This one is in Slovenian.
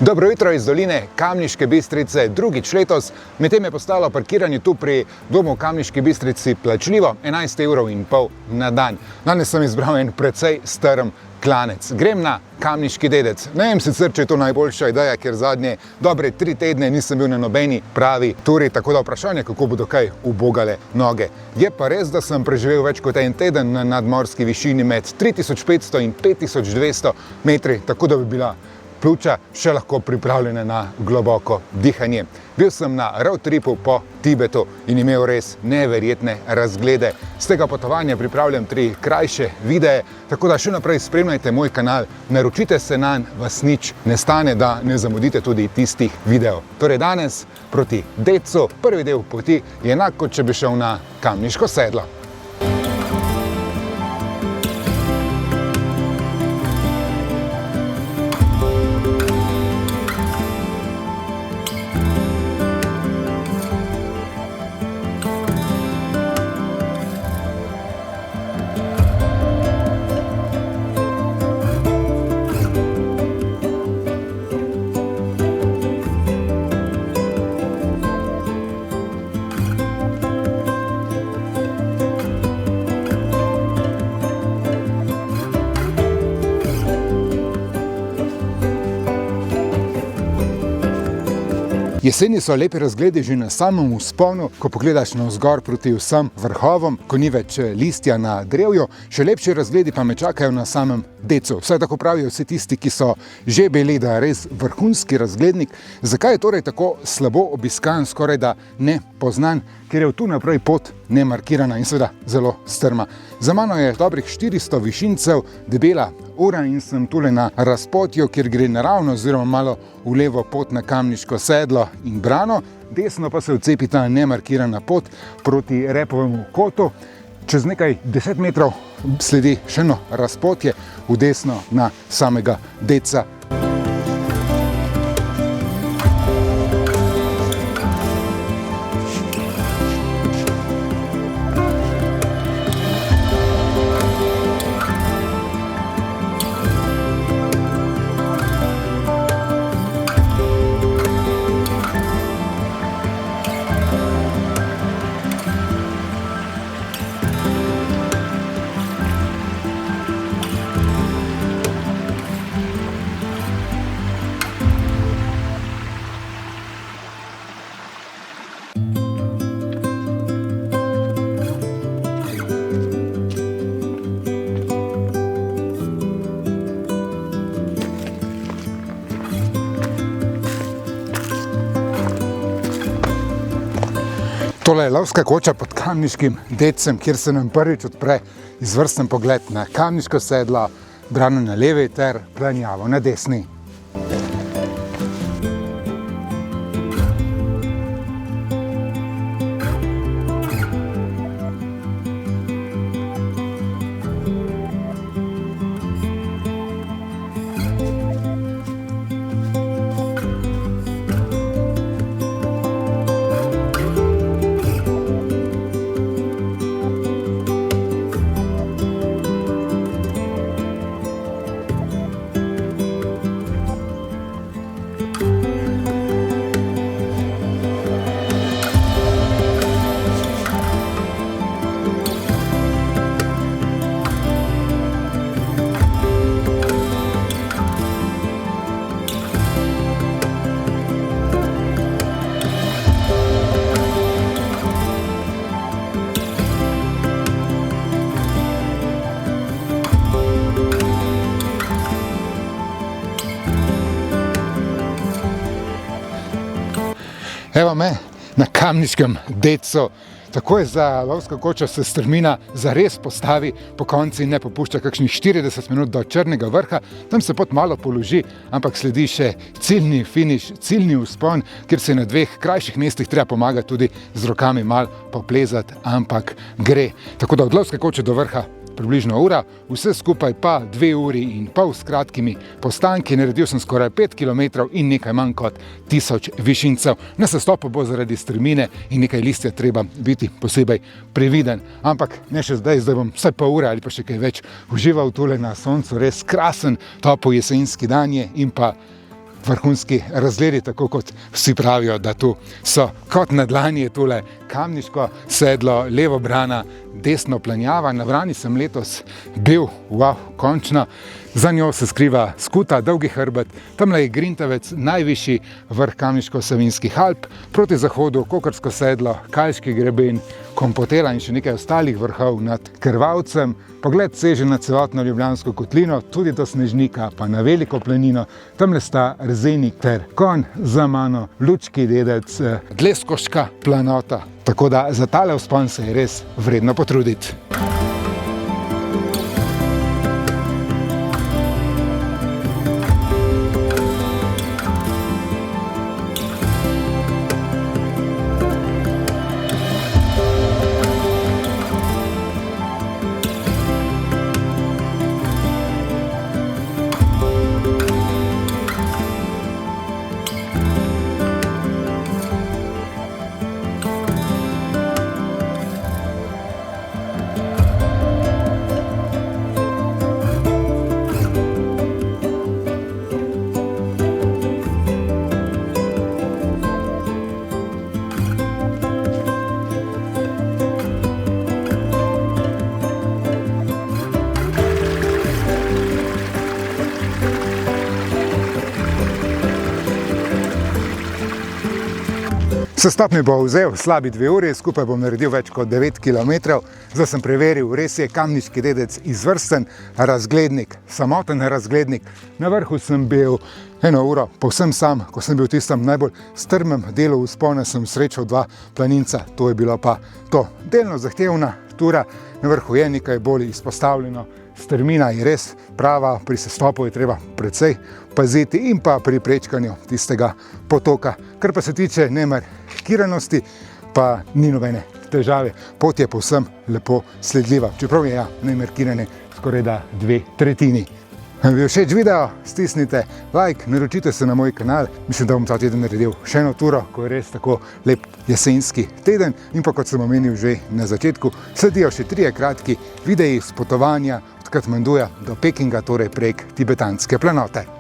Dobro jutro iz doline Kamniške Bistrice, drugič letos. Medtem je postalo parkiranje tu pri domu v Kamniški Bistrici plačljivo, 11,5 € na dan. Danes sem izbral en precej strm klanec. Grem na Kamniški dedec. Ne vem sicer, če je to najboljša ideja, ker zadnje dobre 3 tedne nisem bil na nobeni pravi turi, tako da vprašanje, kako bodo kaj ubogale noge. Je pa res, da sem preživel več kot en teden na nadmorski višini med 3500 in 5200 metri, tako da bi bila pljuča še lahko pripravljene na globoko dihanje. Bil sem na road tripu po Tibetu in imel res neverjetne razglede. Z tega potovanja pripravljam 3 krajše videe, tako da še naprej spremljajte moj kanal, naročite se nanj, vas nič ne stane, da ne zamudite tudi tistih videov. Torej danes proti Decu, prvi del poti je enak, kot če bi šel na Kamniško sedlo. Jeseni so lepi razgledi že na samem vzponu, ko pogledaš navzgor proti vsem vrhovom, ko ni več listja na drevju, še lepši razgledi pa me čakajo na samem Decu. Vsaj tako pravijo vsi tisti, ki so že bili, da je res vrhunski razglednik. Zakaj je torej tako slabo obiskan, skoraj da ne poznan? Ker je tu naprej pot nemarkirana in seveda zelo strma. Za mano je dobrih 400 višincev, debela ura in sem tule na razpotju, kjer gre naravno oziroma malo v levo pot na Kamniško sedlo in brano, desno pa se vcepi ta nemarkirana pot proti Repovemu kotu. Čez nekaj 10 metrov sledi še eno razpotje v desno na samega Deca. Tole je lovska koča pod Kamniškim Decem, kjer se nam prvič odpre izvrsten pogled na Kamniško sedlo, brano na levi ter planjavo na desni. Evo me na Kamniškem Decu. Takoj za lovska koča se strmina zares postavi po konci in ne popušča kakšnih 40 minut do Črnega vrha. Tam se pot malo položi, ampak sledi še ciljni finiš, ciljni vzpon, kjer se na 2 krajših mestih treba pomagati tudi z rokami malo poplezati, ampak gre. Tako da od lovske koče do vrha približno ura, vse skupaj pa 2,5 ure s kratkimi postanki. Naredil sem skoraj 5 km in nekaj manj kot 1000 višincev. Na sestopu bo zaradi strmine in nekaj listja treba biti posebej previden. Ampak ne še zdaj bom vsaj pol ure ali pa še kaj več užival tule na soncu. Res krasen, topel jesenski dan je in pa vrhunski razgledi, tako kot vsi pravijo, da tu so kot na dlani je tole Kamniško sedlo, levo brana, desno planjava. Na brani sem letos bil, končno. Za njo se skriva Skuta, Dolgi hrbet, tamle je Grintavec, najvišji vrh Kamniško-Savinjskih Alp, proti zahodu Kokrsko sedlo, Kalški greben, Kompotela in še nekaj ostalih vrhov nad Krvavcem. Pogled seže na celotno Ljubljansko kotlino, tudi do Snežnika, pa na Veliko planino. Tamle sta Rezenik ter Konj, za mano Lučki dedec, Dleskoška planota. Tako da za tale vzpon se je res vredno potruditi. Sestop mi bo vzel slabi 2 uri, skupaj bom naredil več kot 9 km. Zdaj sem preveril, res je Kamniški dedec izvrsten razglednik, samoten razglednik. Na vrhu sem bil 1 uro, povsem sam, ko sem bil v tistem najbolj strmem delu vzpona, sem srečal 2 planinca. To je bilo pa to delno zahtevna tura. Na vrhu je nekaj bolj izpostavljeno, strmina je res prava, pri sestopu je treba precej paziti in pa pri prečkanju tistega potoka. Kar pa se tiče nemarkiranosti, pa ni nobene težave. Pot je povsem lepo sledljiva, čeprav je nemarkirane skoraj da 2/3. Bi všeč video, stisnite like, naročite se na moj kanal. Mislim, da bom ta teden naredil še eno turo, ko je res tako lep jesenski teden. In pa kot sem omenil že na začetku, sledijo še 3 kratki videi s potovanja od Katmanduja do Pekinga, torej prek Tibetanske planote.